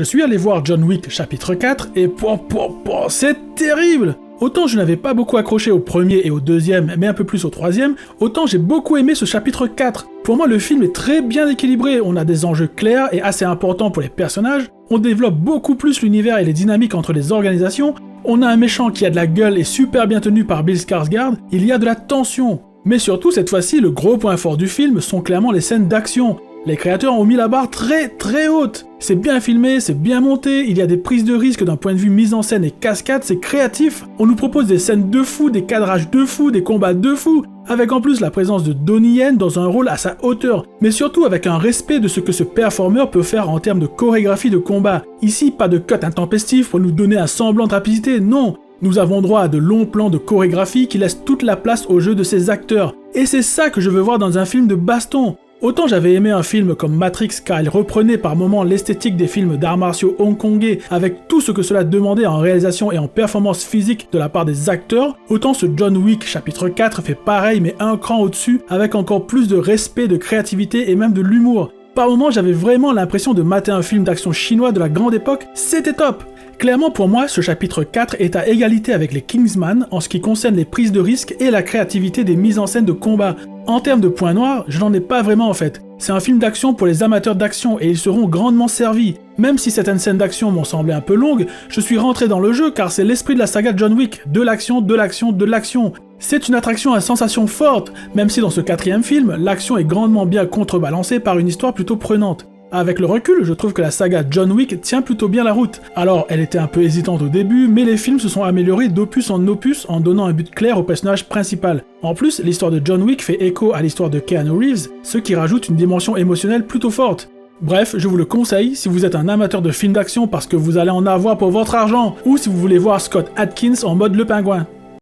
Je suis allé voir John Wick chapitre 4 et c'est terrible! Autant je n'avais pas beaucoup accroché au premier et au deuxième, mais un peu plus au troisième, autant j'ai beaucoup aimé ce chapitre 4. Pour moi, le film est très bien équilibré, on a des enjeux clairs et assez importants pour les personnages, on développe beaucoup plus l'univers et les dynamiques entre les organisations, on a un méchant qui a de la gueule et super bien tenu par Bill Skarsgård, il y a de la tension. Mais surtout, cette fois-ci, le gros point fort du film sont clairement les scènes d'action. Les créateurs ont mis la barre très haute. C'est bien filmé, c'est bien monté, il y a des prises de risque d'un point de vue mise en scène et cascade, c'est créatif. On nous propose des scènes de fou, des cadrages de fou, des combats de fou, avec en plus la présence de Donnie Yen dans un rôle à sa hauteur, mais surtout avec un respect de ce que ce performeur peut faire en termes de chorégraphie de combat. Ici, pas de cut intempestif pour nous donner un semblant de rapidité, non. Nous avons droit à de longs plans de chorégraphie qui laissent toute la place au jeu de ces acteurs. Et c'est ça que je veux voir dans un film de baston. Autant j'avais aimé un film comme Matrix car il reprenait par moments l'esthétique des films d'arts martiaux hongkongais avec tout ce que cela demandait en réalisation et en performance physique de la part des acteurs, autant ce John Wick chapitre 4 fait pareil mais un cran au-dessus avec encore plus de respect, de créativité et même de l'humour. Par moments j'avais vraiment l'impression de mater un film d'action chinois de la grande époque, c'était top! Clairement pour moi, ce chapitre 4 est à égalité avec les Kingsman en ce qui concerne les prises de risque et la créativité des mises en scène de combat. En termes de points noirs, je n'en ai pas vraiment en fait. C'est un film d'action pour les amateurs d'action et ils seront grandement servis. Même si certaines scènes d'action m'ont semblé un peu longues, je suis rentré dans le jeu car c'est l'esprit de la saga John Wick, de l'action, de l'action, de l'action. C'est une attraction à sensation forte, même si dans ce quatrième film, l'action est grandement bien contrebalancée par une histoire plutôt prenante. Avec le recul, je trouve que la saga John Wick tient plutôt bien la route. Alors, elle était un peu hésitante au début, mais les films se sont améliorés d'opus en opus en donnant un but clair au personnage principal. En plus, l'histoire de John Wick fait écho à l'histoire de Keanu Reeves, ce qui rajoute une dimension émotionnelle plutôt forte. Bref, je vous le conseille si vous êtes un amateur de films d'action parce que vous allez en avoir pour votre argent, ou si vous voulez voir Scott Adkins en mode le pingouin.